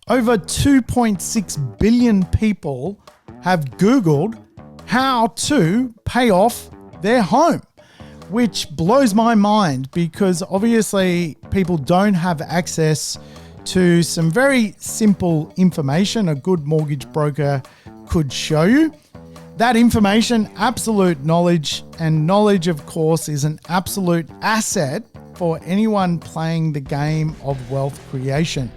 Over 2.6 billion people have Googled how to pay off their home, which blows my mind because obviously people don't have access to some very simple information a good mortgage broker could show you. That information, absolute knowledge, and knowledge, of course, is an absolute asset for anyone playing the game of wealth creation.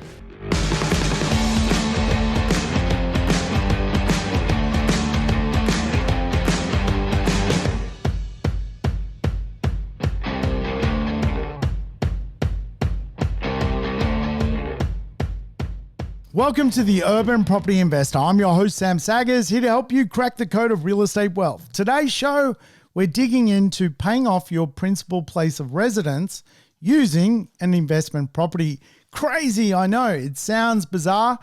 Welcome to the Urban Property Investor. I'm your host, Sam Saggers, here to help you crack the code of real estate wealth. Today's show, we're digging into paying off your principal place of residence using an investment property. Crazy, I know. It sounds bizarre,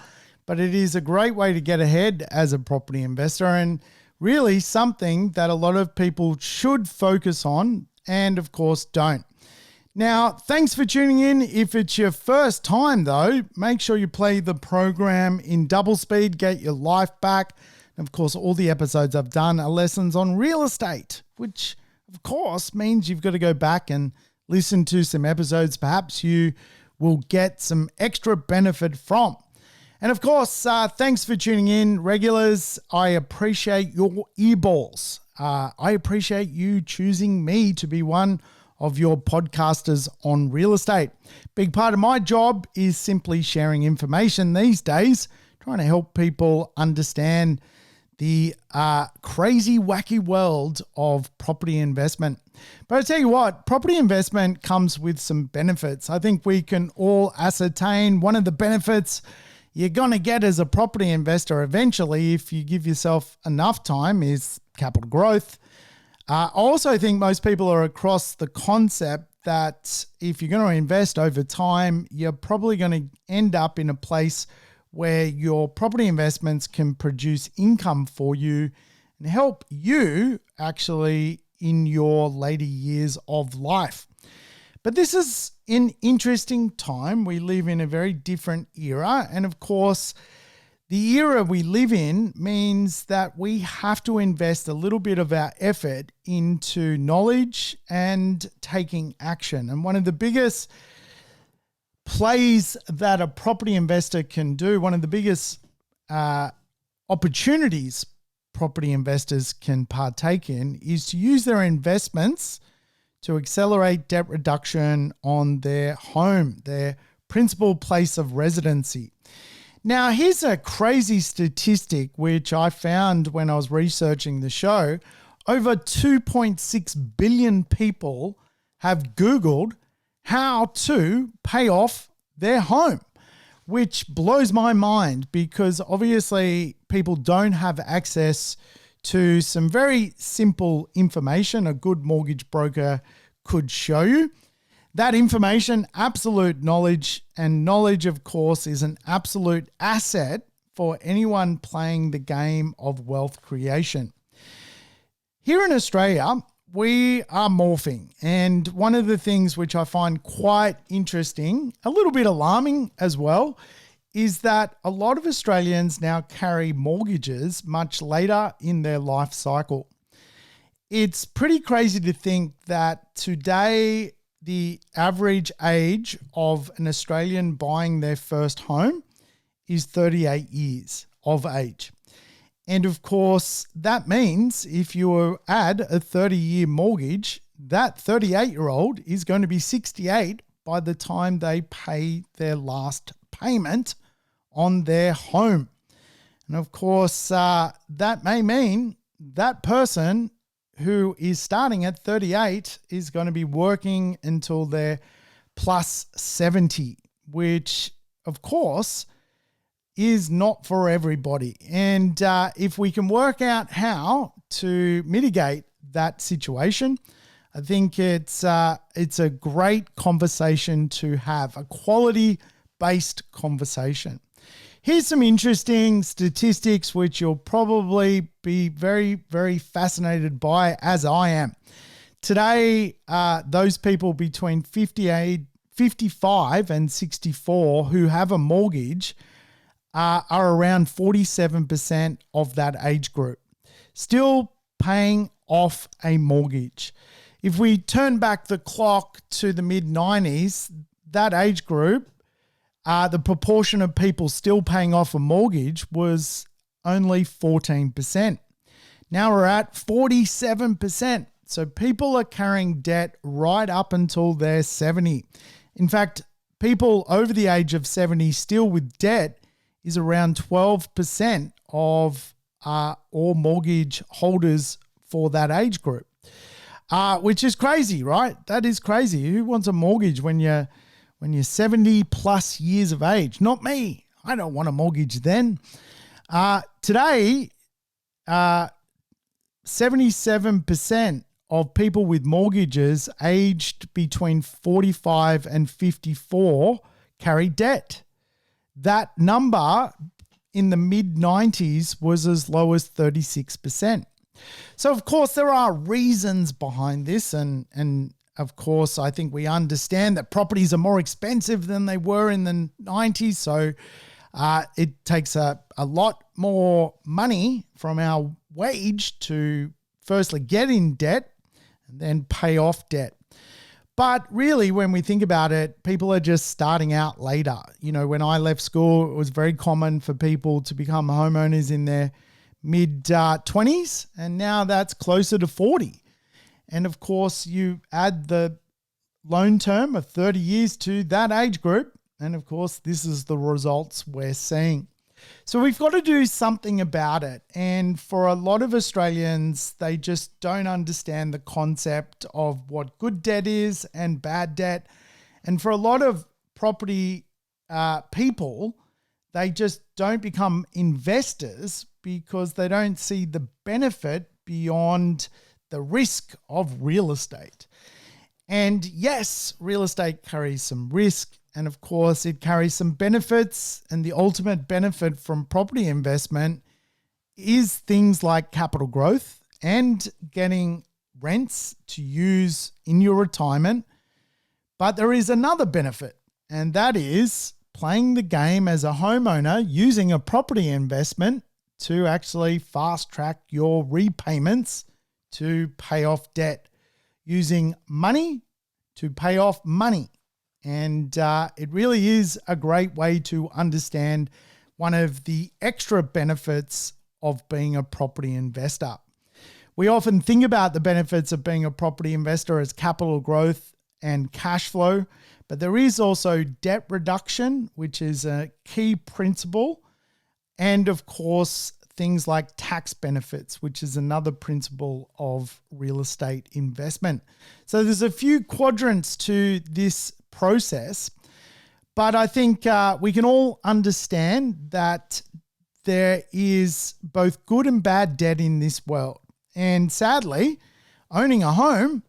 but it is a great way to get ahead as a property investor and really something that a lot of people should focus on and, of course, don't. Now, thanks for tuning in. If it's your first time, though, make sure you play the program in double speed, get your life back. And of course, all the episodes I've done are lessons on real estate, which, of course, means you've got to go back and listen to some episodes. Perhaps you will get some extra benefit from. And of course, thanks for tuning in, regulars. I appreciate your earballs. I appreciate you choosing me to be one of your podcasters on real estate. Big part of my job is simply sharing information these days, trying to help people understand the crazy, wacky world of property investment. But I tell you what, property investment comes with some benefits. I think we can all ascertain one of the benefits you're going to get as a property investor eventually, if you give yourself enough time, is capital growth. I also think most people are across the concept that if you're going to invest over time, you're probably going to end up in a place where your property investments can produce income for you and help you actually in your later years of life. But this is an interesting time. We live in a very different era. And of course, the era we live in means that we have to invest a little bit of our effort into knowledge and taking action. And one of the biggest plays that a property investor can do, one of the biggest opportunities property investors can partake in, is to use their investments to accelerate debt reduction on their home, their principal place of residency. Now, here's a crazy statistic which I found when I was researching the show. Over 2.6 billion people have Googled how to pay off their home, which blows my mind because obviously people don't have access to some very simple information a good mortgage broker could show you. That information, absolute knowledge, and knowledge, of course, is an absolute asset for anyone playing the game of wealth creation. Here in Australia, we are morphing. And one of the things which I find quite interesting, a little bit alarming as well, is that a lot of Australians now carry mortgages much later in their life cycle. It's pretty crazy to think that today, the average age of an Australian buying their first home is 38 years of age. And of course, that means if you add a 30-year mortgage, that 38-year-old is going to be 68 by the time they pay their last payment on their home. And of course, that may mean that person who is starting at 38 is going to be working until they're plus 70, which of course is not for everybody. And if we can work out how to mitigate that situation, I think it's a great conversation to have, a quality-based conversation. Here's some interesting statistics which you'll probably be very, very fascinated by, as I am. Today, those people between 55 and 64 who have a mortgage are around 47% of that age group, still paying off a mortgage. If we turn back the clock to the mid-90s, that age group, the proportion of people still paying off a mortgage was only 14%. Now we're at 47%. So people are carrying debt right up until they're 70. In fact, people over the age of 70 still with debt is around 12% of all mortgage holders for that age group, which is crazy, right? That is crazy. Who wants a mortgage when you're 70 plus years of age? Not me. I don't want a mortgage then. Today, 77% of people with mortgages aged between 45 and 54 carry debt. That number in the mid-90s was as low as 36%. So, of course, there are reasons behind this. And of course, I think we understand that properties are more expensive than they were in the 90s. So it takes a lot more money from our wage to firstly get in debt and then pay off debt. But really, when we think about it, people are just starting out later. You know, when I left school, it was very common for people to become homeowners in their mid-20s, and now that's closer to 40. And of course, you add the loan term of 30 years to that age group, and of course, this is the results we're seeing. So we've got to do something about it. And for a lot of Australians, they just don't understand the concept of what good debt is and bad debt. And for a lot of property people, they just don't become investors because they don't see the benefit beyond the risk of real estate. And yes, real estate carries some risk. And of course, it carries some benefits. And the ultimate benefit from property investment is things like capital growth and getting rents to use in your retirement. But there is another benefit, and that is playing the game as a homeowner using a property investment to actually fast track your repayments to pay off debt, using money to pay off money. And it really is a great way to understand one of the extra benefits of being a property investor. We often think about the benefits of being a property investor as capital growth and cash flow, but there is also debt reduction, which is a key principle. And of course, things like tax benefits, which is another principle of real estate investment. So there's a few quadrants to this process, but I think we can all understand that there is both good and bad debt in this world. And sadly, owning a home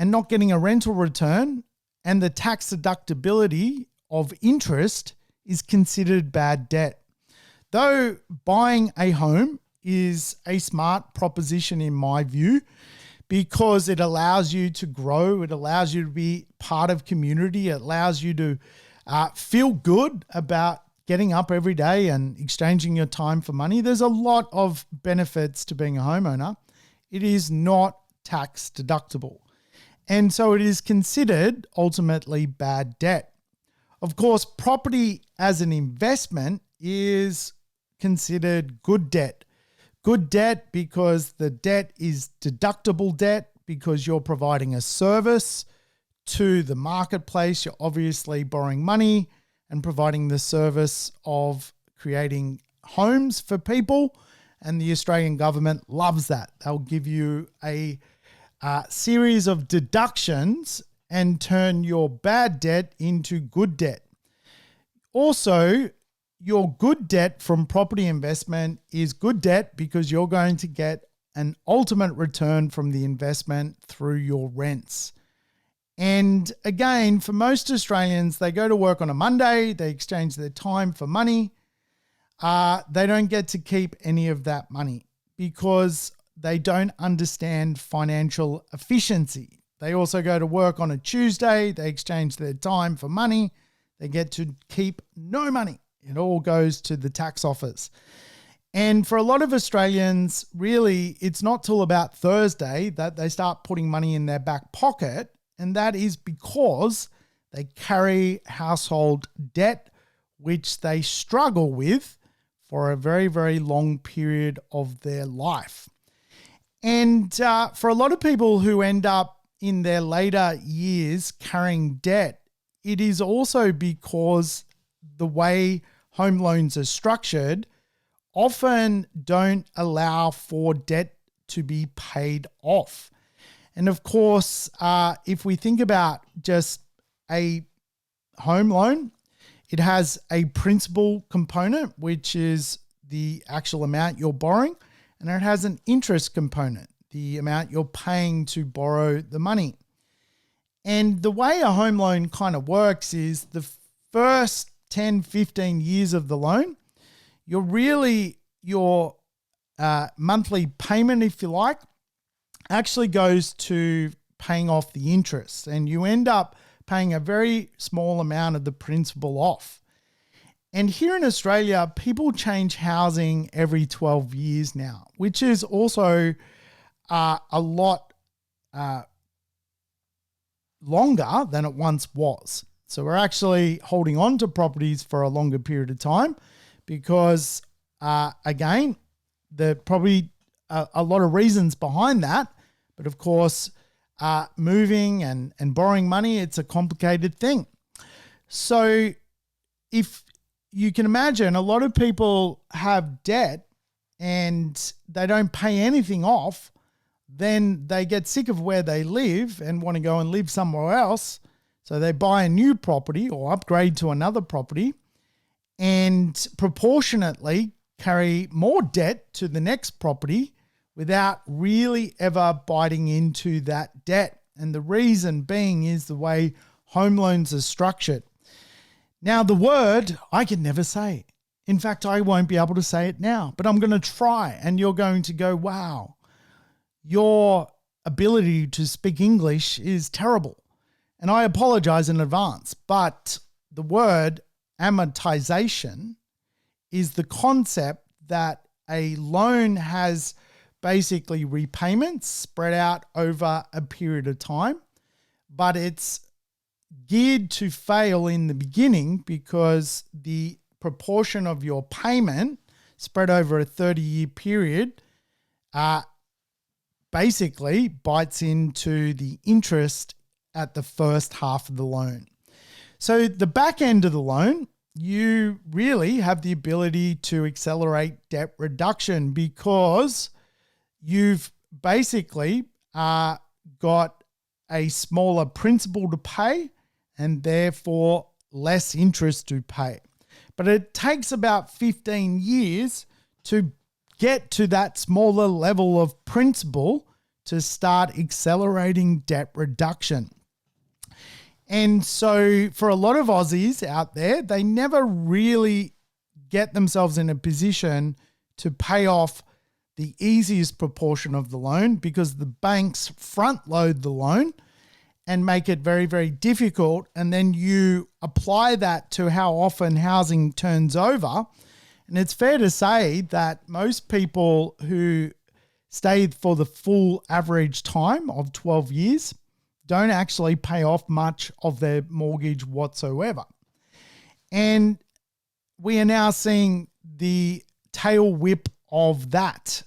and not getting a rental return and the tax deductibility of interest is considered bad debt. Though buying a home is a smart proposition in my view, because it allows you to grow, it allows you to be part of community, it allows you to feel good about getting up every day and exchanging your time for money. There's a lot of benefits to being a homeowner. It is not tax deductible. And so it is considered ultimately bad debt. Of course, property as an investment is considered good debt. Good debt because the debt is deductible debt because you're providing a service to the marketplace. You're obviously borrowing money and providing the service of creating homes for people. And the Australian government loves that. They'll give you a series of deductions and turn your bad debt into good debt. Also, your good debt from property investment is good debt because you're going to get an ultimate return from the investment through your rents. And again, for most Australians, they go to work on a Monday, they exchange their time for money. They don't get to keep any of that money because they don't understand financial efficiency. They also go to work on a Tuesday, they exchange their time for money. They get to keep no money. It all goes to the tax office. And for a lot of Australians, really, it's not till about Thursday that they start putting money in their back pocket. And that is because they carry household debt, which they struggle with for a very, very long period of their life. And for a lot of people who end up in their later years carrying debt, it is also because the way home loans are structured often don't allow for debt to be paid off. And of course, if we think about just a home loan, it has a principal component, which is the actual amount you're borrowing, and it has an interest component, the amount you're paying to borrow the money. And the way a home loan kind of works is the first 10, 15 years of the loan, your monthly payment, if you like, actually goes to paying off the interest, and you end up paying a very small amount of the principal off. And here in Australia, people change housing every 12 years now, which is also a lot longer than it once was. So we're actually holding on to properties for a longer period of time because, again, there are probably a lot of reasons behind that. But of course, moving and borrowing money, it's a complicated thing. So if you can imagine, a lot of people have debt and they don't pay anything off, then they get sick of where they live and want to go and live somewhere else. So they buy a new property or upgrade to another property and proportionately carry more debt to the next property without really ever biting into that debt. And the reason being is the way home loans are structured. Now, the word I can never say. In fact, I won't be able to say it now, but I'm going to try, and you're going to go, wow, your ability to speak English is terrible. And I apologize in advance, but the word amortization is the concept that a loan has basically repayments spread out over a period of time, but it's geared to fail in the beginning because the proportion of your payment spread over a 30-year period basically bites into the interest at the first half of the loan. So the back end of the loan, you really have the ability to accelerate debt reduction because you've basically got a smaller principal to pay and therefore less interest to pay. But it takes about 15 years to get to that smaller level of principal to start accelerating debt reduction. And so for a lot of Aussies out there, they never really get themselves in a position to pay off the easiest proportion of the loan because the banks front load the loan and make it very, very difficult. And then you apply that to how often housing turns over. And it's fair to say that most people who stay for the full average time of 12 years don't actually pay off much of their mortgage whatsoever. And we are now seeing the tail whip of that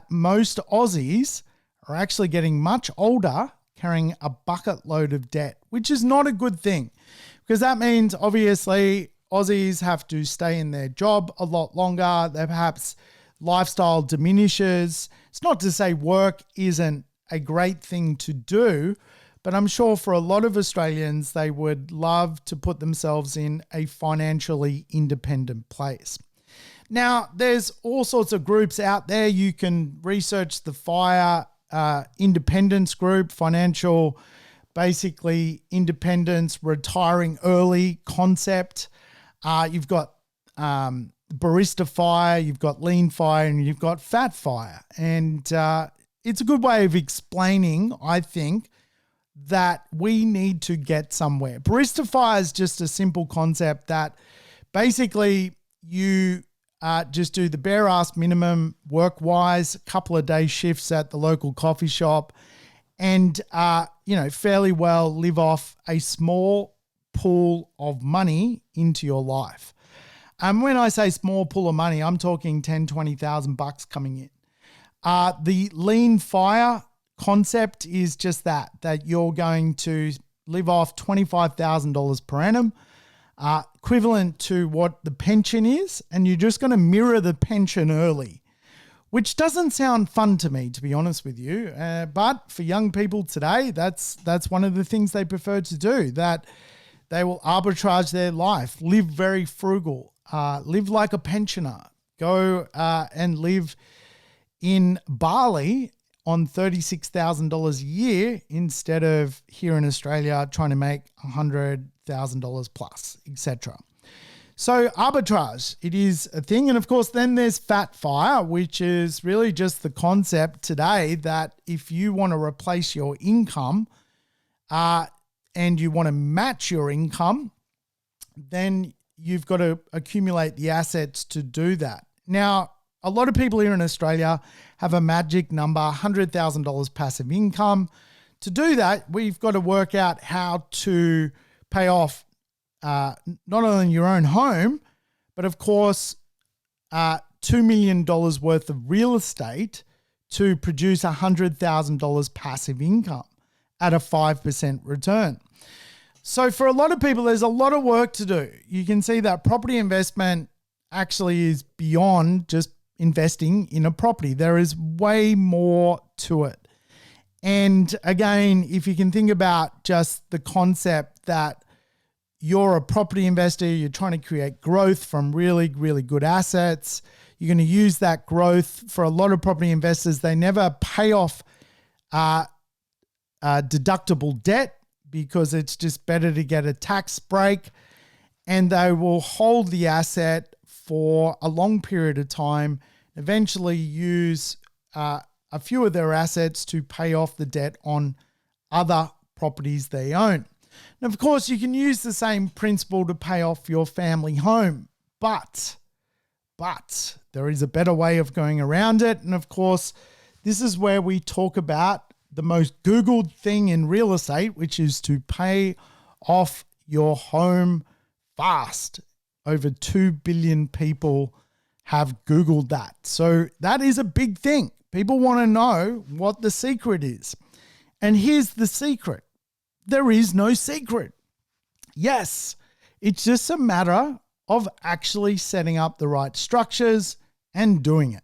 most Aussies are actually getting much older, carrying a bucket load of debt, which is not a good thing because that means obviously Aussies have to stay in their job a lot longer. They perhaps lifestyle diminishes. It's not to say work isn't a great thing to do, but I'm sure for a lot of Australians, they would love to put themselves in a financially independent place. Now, there's all sorts of groups out there. You can research the FIRE independence group, financial, basically independence, retiring early concept. You've got barista FIRE, you've got lean FIRE, and you've got fat FIRE. And it's a good way of explaining, I think, that we need to get somewhere. Barista FIRE is just a simple concept that Basically, you just do the bare ass minimum work-wise, a couple of day shifts at the local coffee shop, and, fairly well live off a small pool of money into your life. And when I say small pool of money, I'm talking 10, 20,000 bucks coming in. The lean fire concept is just that you're going to live off $25,000 per annum, equivalent to what the pension is, and you're just going to mirror the pension early, which doesn't sound fun to me, to be honest with you. But for young people today, that's one of the things they prefer to do, that they will arbitrage their life, live very frugal, live like a pensioner, go and live in Bali on $36,000 a year instead of here in Australia trying to make $100,000 plus, etc. So arbitrage, it is a thing. And of course, then there's fat fire, which is really just the concept today that if you want to replace your income and you want to match your income, then you've got to accumulate the assets to do that. Now, a lot of people here in Australia have a magic number, $100,000 passive income. To do that, we've got to work out how to pay off not only your own home, but of course, $2 million worth of real estate to produce $100,000 passive income at a 5% return. So for a lot of people, there's a lot of work to do. You can see that property investment actually is beyond just investing in a property. There is way more to it. And again, if you can think about just the concept that you're a property investor, you're trying to create growth from really, really good assets. You're going to use that growth. For a lot of property investors, they never pay off deductible debt because it's just better to get a tax break, and they will hold the asset for a long period of time, eventually use a few of their assets to pay off the debt on other properties they own. And of course, you can use the same principle to pay off your family home, but there is a better way of going around it. And of course, this is where we talk about the most Googled thing in real estate, which is to pay off your home fast. Over 2 billion people have Googled that. So that is a big thing. People want to know what the secret is. And here's the secret. There is no secret. Yes, it's just a matter of actually setting up the right structures and doing it.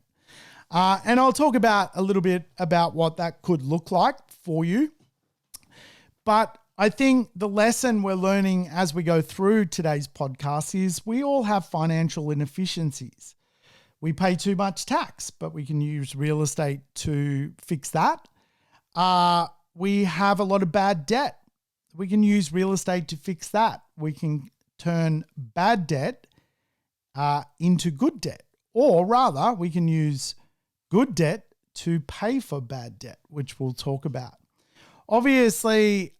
And I'll talk about a little bit about what that could look like for you. But I think the lesson we're learning as we go through today's podcast is we all have financial inefficiencies. We pay too much tax, but we can use real estate to fix that. We have a lot of bad debt. We can use real estate to fix that. We can turn bad debt into good debt. Or rather, we can use good debt to pay for bad debt, which we'll talk about. Obviously,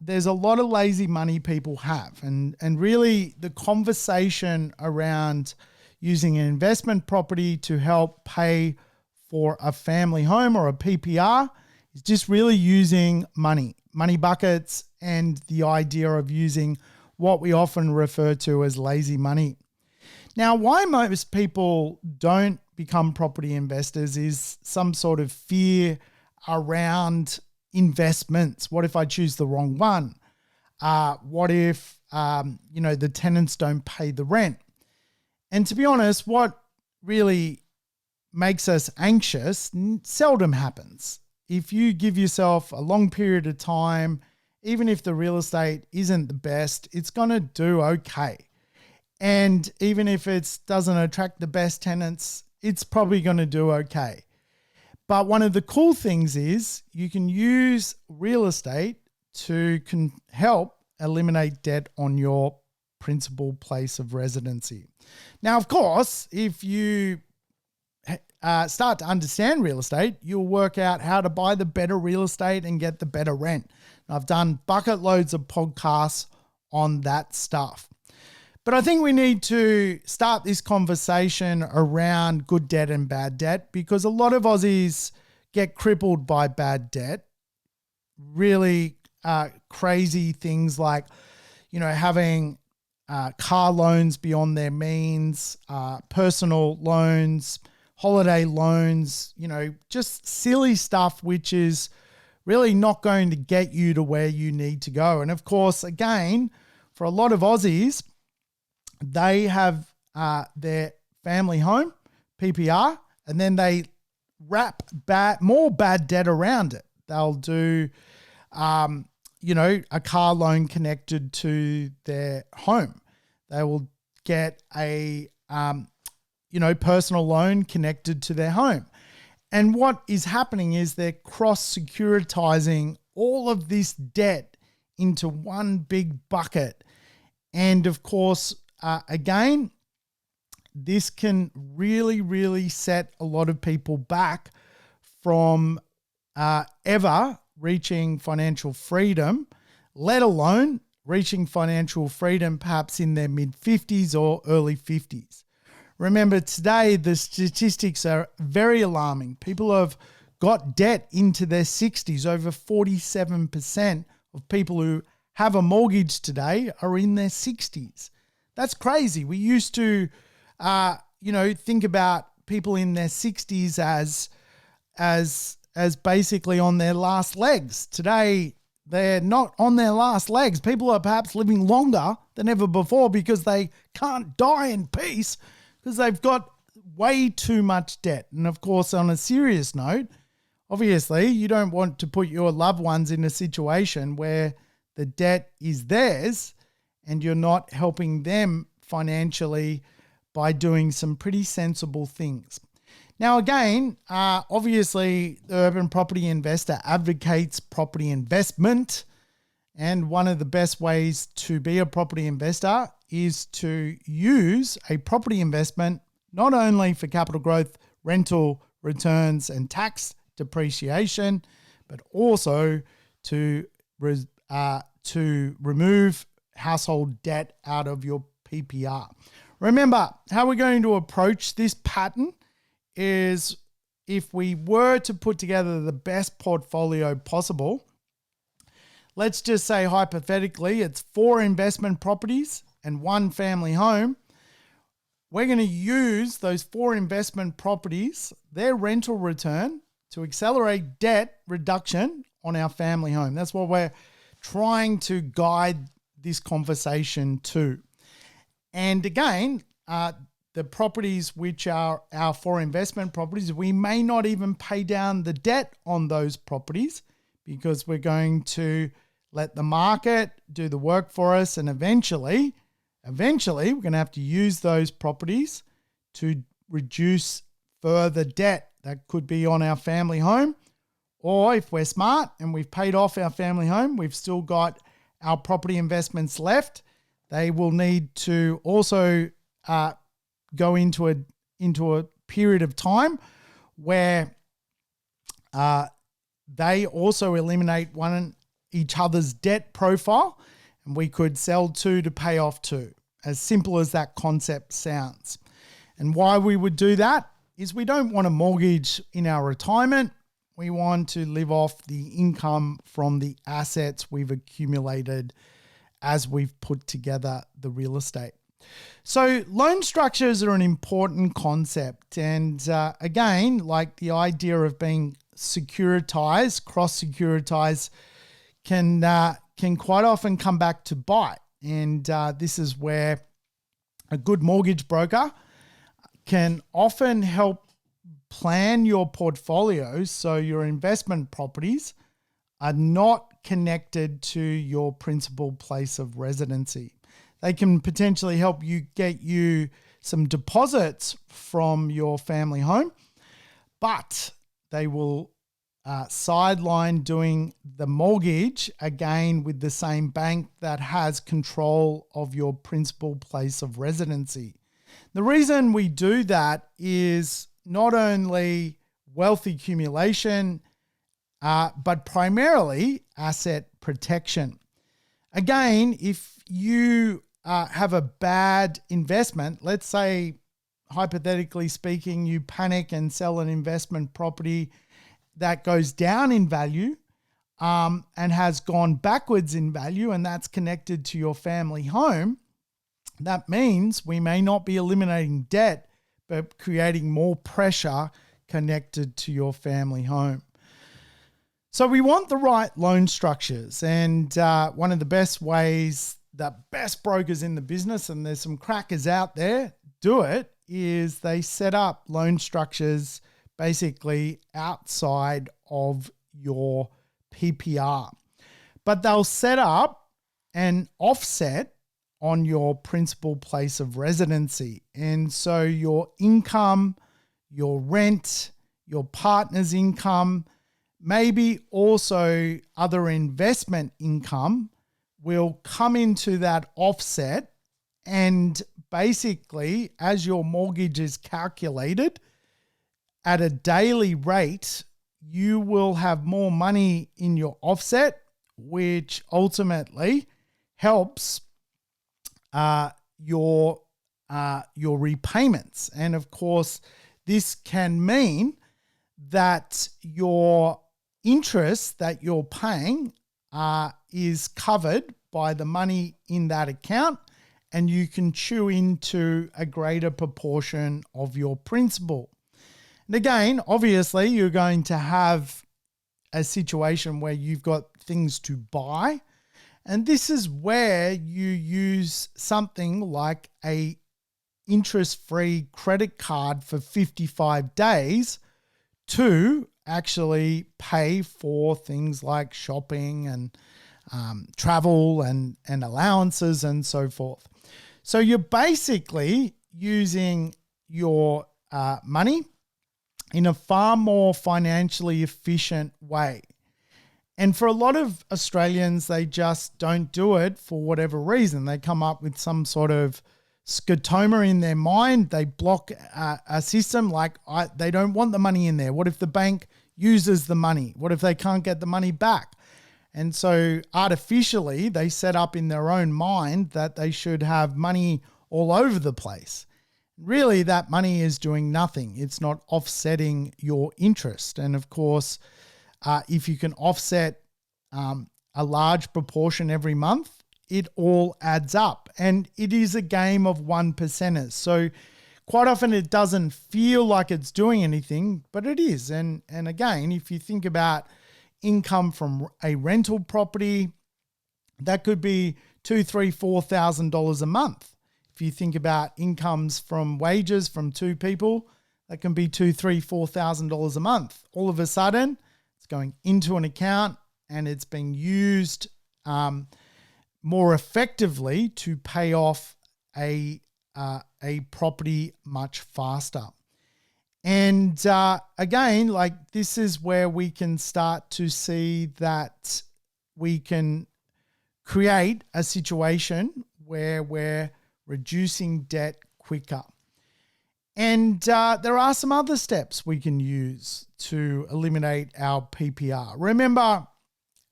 there's a lot of lazy money people have. And really, the conversation around using an investment property to help pay for a family home or a PPR is just really using money buckets, and the idea of using what we often refer to as lazy money. Now, why most people don't become property investors is some sort of fear around investments. What if I choose the wrong one? What if, the tenants don't pay the rent? And to be honest, what really makes us anxious seldom happens. If you give yourself a long period of time, even if the real estate isn't the best, it's going to do okay. And even if it doesn't attract the best tenants, it's probably going to do okay. But one of the cool things is you can use real estate to help eliminate debt on your principal place of residency. Now, of course, if you start to understand real estate, you'll work out how to buy the better real estate and get the better rent. I've done bucket loads of podcasts on that stuff. But I think we need to start this conversation around good debt and bad debt, because a lot of Aussies get crippled by bad debt. Really crazy things like, having car loans beyond their means, personal loans, holiday loans, just silly stuff which is really not going to get you to where you need to go. And of course, again, for a lot of Aussies, they have their family home, PPR, and then they wrap more bad debt around it. They'll do, a car loan connected to their home. They will get a, personal loan connected to their home. And what is happening is they're cross-securitizing all of this debt into one big bucket. And of course, again, this can really, really set a lot of people back from ever reaching financial freedom, let alone reaching financial freedom perhaps in their mid-50s or early 50s. Remember, today the statistics are very alarming. People have got debt into their 60s. Over 47% of people who have a mortgage today are in their 60s. That's crazy. We used to, think about people in their 60s as basically on their last legs. Today, they're not on their last legs. People are perhaps living longer than ever before because they can't die in peace because they've got way too much debt. And of course, on a serious note, obviously, you don't want to put your loved ones in a situation where the debt is theirs and you're not helping them financially by doing some pretty sensible things. Now, again, obviously, the Urban Property Investor advocates property investment. And one of the best ways to be a property investor is to use a property investment not only for capital growth, rental returns, and tax depreciation, but also to remove household debt out of your PPR. Remember, how we're going to approach this pattern is if we were to put together the best portfolio possible, let's just say hypothetically it's 4 investment properties and 1 family home. We're going to use those 4 investment properties, their rental return, to accelerate debt reduction on our family home. That's what we're trying to guide this conversation to. And again, the properties which are our 4 investment properties, we may not even pay down the debt on those properties because we're going to let the market do the work for us. And eventually, we're going to have to use those properties to reduce further debt that could be on our family home. Or if we're smart and we've paid off our family home, we've still got our property investments left. They will need to also go into a period of time where they also eliminate each other's debt profile, and we could sell 2 to pay off 2. As simple as that concept sounds. And why we would do that is we don't want a mortgage in our retirement. We want to live off the income from the assets we've accumulated as we've put together the real estate. So loan structures are an important concept. And again, like the idea of being securitized, cross-securitized can quite often come back to bite. And this is where a good mortgage broker can often help plan your portfolio so your investment properties are not connected to your principal place of residency. They can potentially help you get you some deposits from your family home, but they will sideline doing the mortgage again with the same bank that has control of your principal place of residency. The reason we do that is not only wealth accumulation, but primarily asset protection. Again, if you have a bad investment, let's say, hypothetically speaking, you panic and sell an investment property that goes down in value and has gone backwards in value, and that's connected to your family home, that means we may not be eliminating debt, but creating more pressure connected to your family home. So we want the right loan structures, and one of the best ways, the best brokers in the business, and there's some crackers out there, do it, is they set up loan structures basically outside of your PPR. But they'll set up an offset on your principal place of residency. And so your income, your rent, your partner's income, maybe also other investment income will come into that offset, and basically as your mortgage is calculated at a daily rate, you will have more money in your offset, which ultimately helps your repayments. And of course, this can mean that your interest that you're paying is covered by the money in that account, and you can chew into a greater proportion of your principal. And again, obviously, you're going to have a situation where you've got things to buy, and this is where you use something like a interest-free credit card for 55 days to actually pay for things like shopping and travel and allowances and so forth. So you're basically using your money in a far more financially efficient way. And for a lot of Australians, they just don't do it for whatever reason. They come up with some sort of scotoma in their mind. They block a system like they don't want the money in there. What if the bank uses the money? What if they can't get the money back? And so artificially, they set up in their own mind that they should have money all over the place. Really, that money is doing nothing. It's not offsetting your interest. And of course, if you can offset a large proportion every month, it all adds up. And it is a game of one percenters. So quite often it doesn't feel like it's doing anything, but it is. And again, if you think about income from a rental property, that could be $2,000, $3,000, $4,000 a month. If you think about incomes from wages from two people, that can be $2,000, $3,000, $4,000 a month. All of a sudden, it's going into an account and it's being used more effectively to pay off a property much faster. And again, like this is where we can start to see that we can create a situation where we're reducing debt quicker. And there are some other steps we can use to eliminate our PPR. Remember,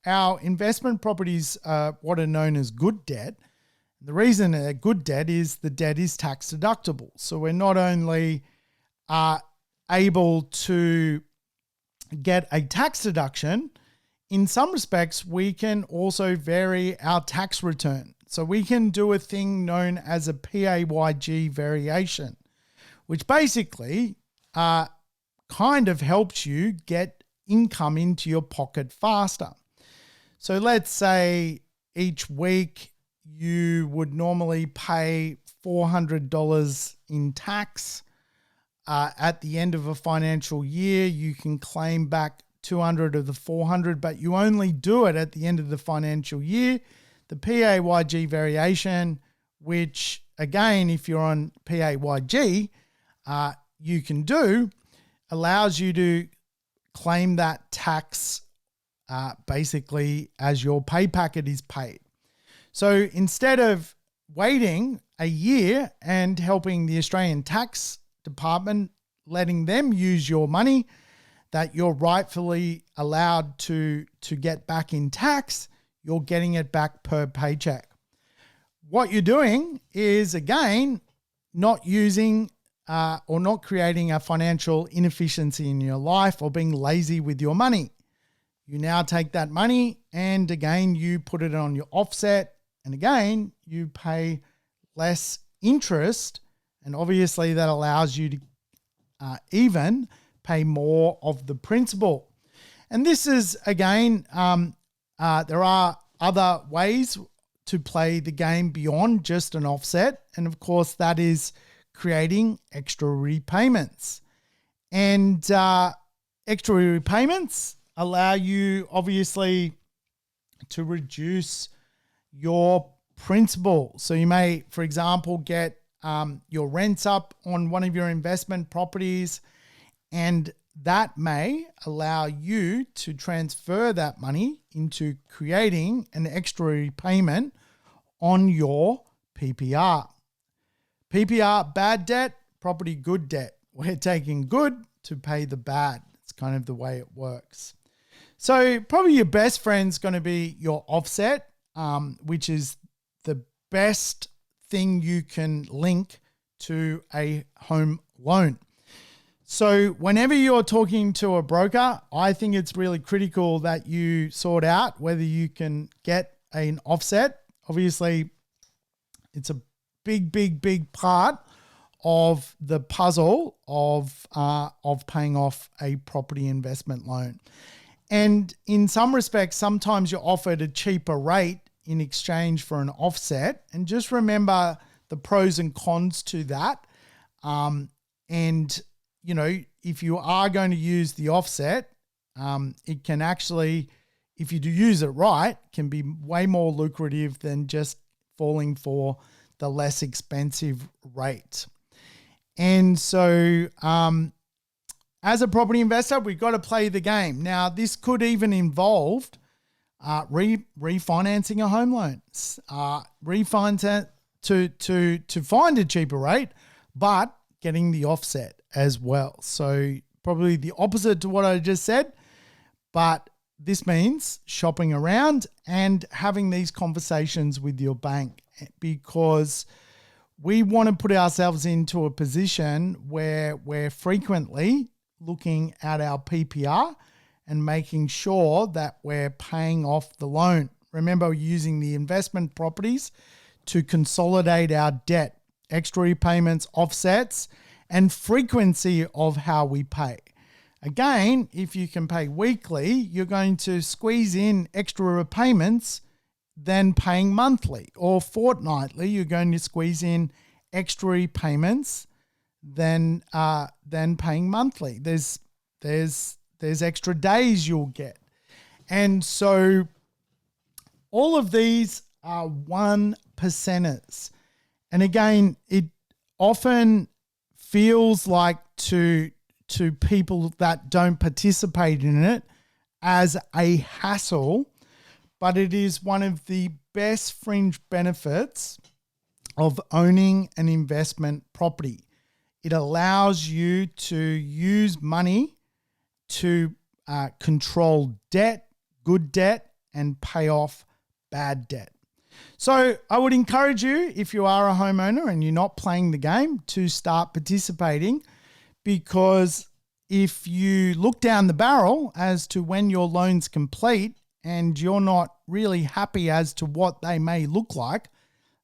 our investment properties are what are known as good debt. The reason they're good debt is the debt is tax deductible. So we're not only able to get a tax deduction, in some respects, we can also vary our tax return. So we can do a thing known as a PAYG variation, which basically kind of helps you get income into your pocket faster. So let's say each week you would normally pay $400 in tax. At the end of a financial year, you can claim back 200 of the 400, but you only do it at the end of the financial year. The PAYG variation, which again, if you're on PAYG, you can do, allows you to claim that tax basically as your pay packet is paid. So instead of waiting a year and helping the Australian Tax Department, letting them use your money that you're rightfully allowed to get back in tax, you're getting it back per paycheck. what you're doing is, again, not using or not creating a financial inefficiency in your life or being lazy with your money. You now take that money and, again, you put it on your offset, and, again, you pay less interest, and obviously that allows you to even pay more of the principal. And this is, again, there are other ways to play the game beyond just an offset. And of course, that is creating extra repayments. And extra repayments allow you, obviously, to reduce your principal. So you may, for example, get your rents up on one of your investment properties, and that may allow you to transfer that money into creating an extra repayment on your PPR. PPR, bad debt, property, good debt. We're taking good to pay the bad. It's kind of the way it works. So probably your best friend's going to be your offset, which is the best thing you can link to a home loan. So whenever you're talking to a broker, I think it's really critical that you sort out whether you can get an offset. Obviously, it's a big part of the puzzle of paying off a property investment loan. And in some respects, sometimes you're offered a cheaper rate in exchange for an offset. And just remember the pros and cons to that. And you know, if you are going to use the offset, it can actually, if you do use it right, can be way more lucrative than just falling for the less expensive rate. And so as a property investor, we've got to play the game. Now, this could even involve refinancing a home loan, refinance to find a cheaper rate, but getting the offset as well. So probably the opposite to what I just said, but this means shopping around and having these conversations with your bank, because we want to put ourselves into a position where we're frequently looking at our PPR and making sure that we're paying off the loan. Remember, using the investment properties to consolidate our debt, extra repayments, offsets, and frequency of how we pay. Again, if you can pay weekly, you're going to squeeze in extra repayments than paying monthly, or fortnightly, you're going to squeeze in extra repayments than paying monthly. There's extra days you'll get. And so all of these are 1%ers. And again, it often feels like to people that don't participate in it as a hassle, but it is one of the best fringe benefits of owning an investment property. It allows you to use money to control debt, good debt, and pay off bad debt. So I would encourage you, if you are a homeowner and you're not playing the game, to start participating, because if you look down the barrel as to when your loan's complete and you're not really happy as to what they may look like,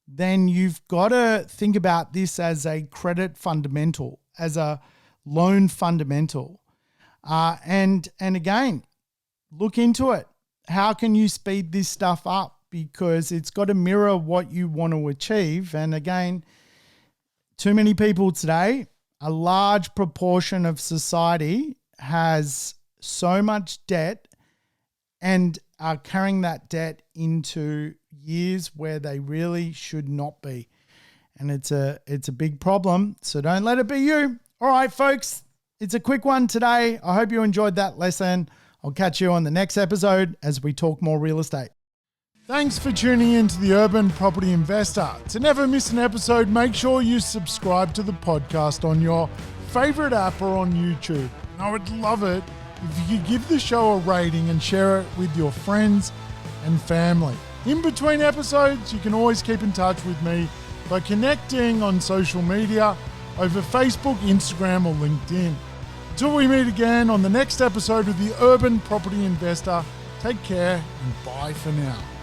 then you've got to think about this as a credit fundamental, as a loan fundamental. And again, look into it. How can you speed this stuff up? Because it's got to mirror what you want to achieve. And again, too many people today, a large proportion of society has so much debt and are carrying that debt into years where they really should not be. And it's a big problem. So don't let it be you. All right, folks, it's a quick one today. I hope you enjoyed that lesson. I'll catch you on the next episode as we talk more real estate. Thanks for tuning in to the Urban Property Investor. To never miss an episode, make sure you subscribe to the podcast on your favorite app or on YouTube. And I would love it if you could give the show a rating and share it with your friends and family. In between episodes, you can always keep in touch with me by connecting on social media over Facebook, Instagram, or LinkedIn. Until we meet again on the next episode of The Urban Property Investor, take care and bye for now.